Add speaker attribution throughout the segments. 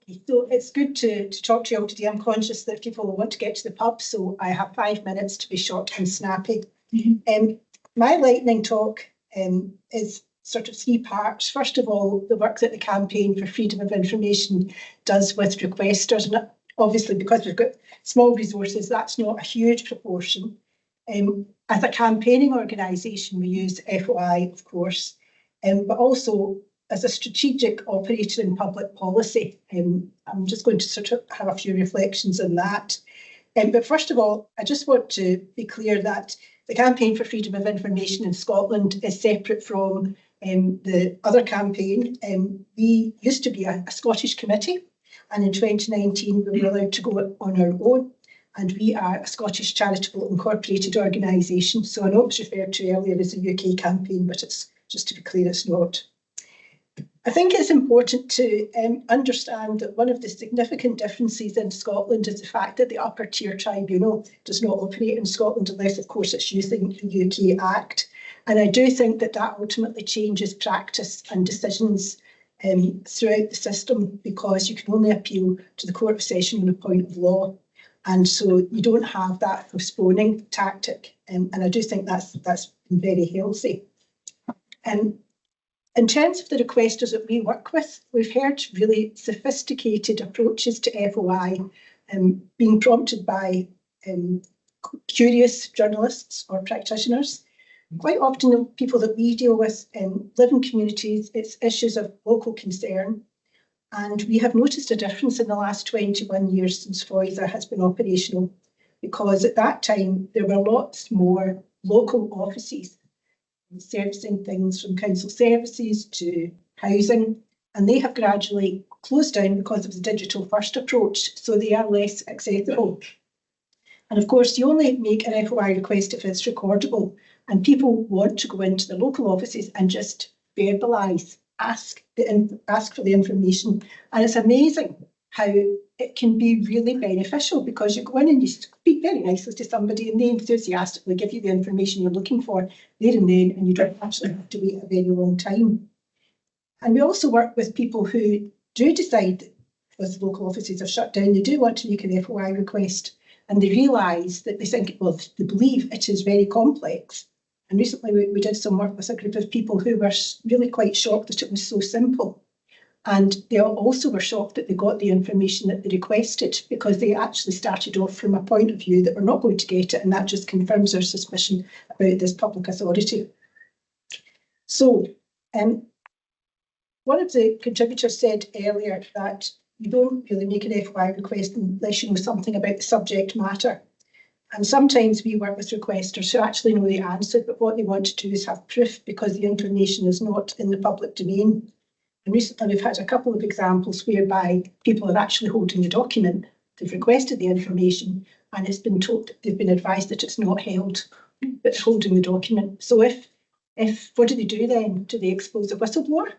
Speaker 1: So it's good to talk to you all today. I'm conscious that people will want to get to the pub, so I have 5 minutes to be short and snappy. My lightning talk is sort of 3 parts. First of all, the work that the Campaign for Freedom of Information does with requesters. And obviously, because we've got small resources, that's not a huge proportion. As a campaigning organisation, we use FOI, of course, but also as a strategic operator in public policy. I'm just going to sort of have a few reflections on that. But first of all, I just want to be clear that the Campaign for Freedom of Information in Scotland is separate from the other campaign. We used to be a Scottish committee, and in 2019 we were allowed to go on our own, and we are a Scottish charitable incorporated organisation. So I know it was referred to earlier as a UK campaign, but it's just to be clear, it's not. I think it's important to understand that one of the significant differences in Scotland is the fact that the upper tier tribunal does not operate in Scotland unless, of course, it's using the UK Act. And I do think that that ultimately changes practice and decisions throughout the system, because you can only appeal to the Court of Session on a point of law. And so you don't have that postponing tactic. And I do think that's been very healthy. In terms of the requesters that we work with, we've heard really sophisticated approaches to FOI being prompted by curious journalists or practitioners. Quite often the people that we deal with live in communities, it's issues of local concern. And we have noticed a difference in the last 21 years since FOISA has been operational, because at that time there were lots more local offices servicing things from council services to housing, and they have gradually closed down because of the digital first approach, so they are less accessible. And of course, you only make an FOI request if it's recordable, and people want to go into the local offices and just verbalise, ask for the information. And it's amazing how it can be really beneficial, because you go in and you speak very nicely to somebody and they enthusiastically give you the information you're looking for there and then, and you don't actually have to wait a very long time. And we also work with people who do decide that because local offices are shut down, they do want to make an FOI request, and they realise that they believe it is very complex. And recently we did some work with a group of people who were really quite shocked that it was so simple. And they also were shocked that they got the information that they requested, because they actually started off from a point of view that we're not going to get it, and that just confirms their suspicion about this public authority. So one of the contributors said earlier that you don't really make an FOI request unless you know something about the subject matter. And sometimes we work with requesters who actually know the answer, but what they want to do is have proof, because the information is not in the public domain. And recently we've had a couple of examples whereby people are actually holding the document, they've requested the information, and it's been told, they've been advised that it's not held, but it's holding the document. So if what do they do then? Do they expose a whistleblower?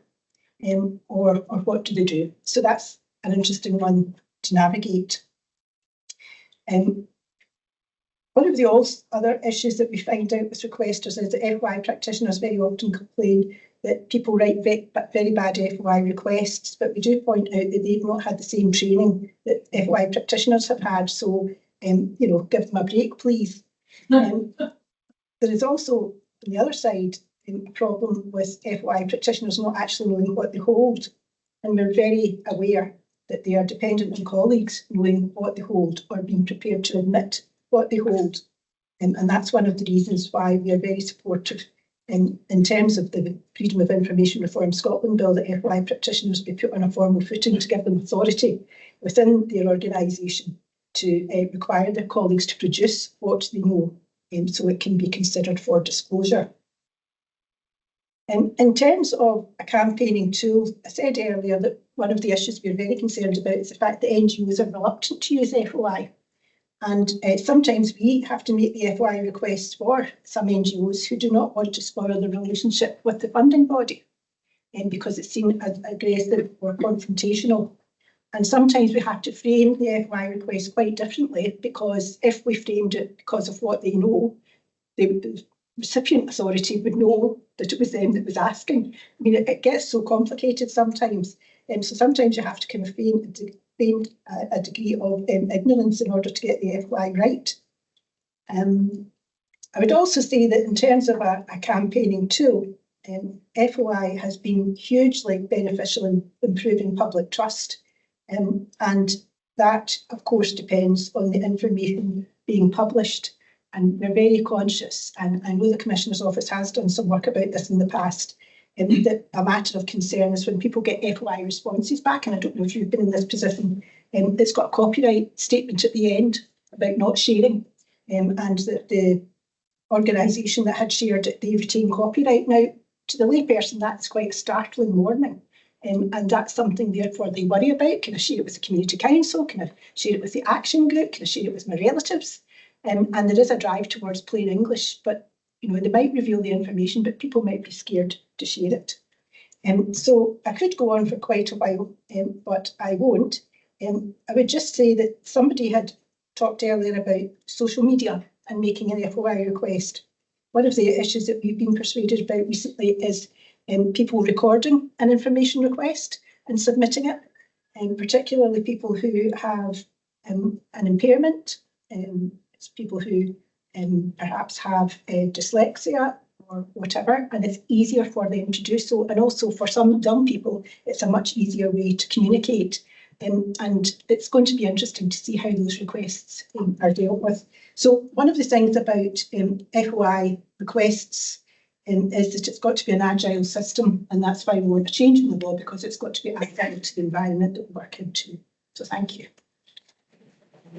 Speaker 1: Or what do they do? So that's an interesting one to navigate. One of the other issues that we find out with requesters is that FOI practitioners very often complain that people write very bad FOI requests, but we do point out that they've not had the same training that FOI practitioners have had. So, give them a break, please. There is also, on the other side, a problem with FOI practitioners not actually knowing what they hold. And we're very aware that they are dependent on colleagues knowing what they hold or being prepared to admit what they hold. And that's one of the reasons why we are very supportive in terms of the Freedom of Information Reform Scotland Bill, that FOI practitioners be put on a formal footing to give them authority within their organisation to require their colleagues to produce what they know, so it can be considered for disclosure. In terms of a campaigning tool, I said earlier that one of the issues we're very concerned about is the fact that NGOs are reluctant to use FOI. And sometimes we have to make the FOI requests for some NGOs who do not want to spoil the relationship with the funding body, because it's seen as aggressive or confrontational. And sometimes we have to frame the FOI request quite differently, because if we framed it because of what they know, the recipient authority would know that it was them that was asking. I mean, it gets so complicated sometimes. So sometimes you have to kind of feign a degree of ignorance in order to get the FOI right. I would also say that in terms of a campaigning tool, FOI has been hugely beneficial in improving public trust. And that, of course, depends on the information being published. And we're very conscious, and I know the Commissioner's Office has done some work about this in the past, that a matter of concern is when people get FOI responses back, and I don't know if you've been in this position, it's got a copyright statement at the end about not sharing, and that the organisation that had shared it, they retain copyright. Now, to the layperson, that's quite a startling warning. And that's something, therefore, they worry about. Can I share it with the community council? Can I share it with the action group? Can I share it with my relatives? And there is a drive towards plain English, but they might reveal the information, but people might be scared to share it. So I could go on for quite a while, but I won't. I would just say that somebody had talked earlier about social media and making an FOI request. One of the issues that we've been persuaded about recently is people recording an information request and submitting it, and particularly people who have an impairment, it's people who perhaps have dyslexia or whatever, and it's easier for them to do so. And also for some young people, it's a much easier way to communicate. And it's going to be interesting to see how those requests are dealt with. So one of the things about FOI requests is that it's got to be an agile system, and that's why we want to change the law, because it's got to be agile to the environment that we work into. So thank you.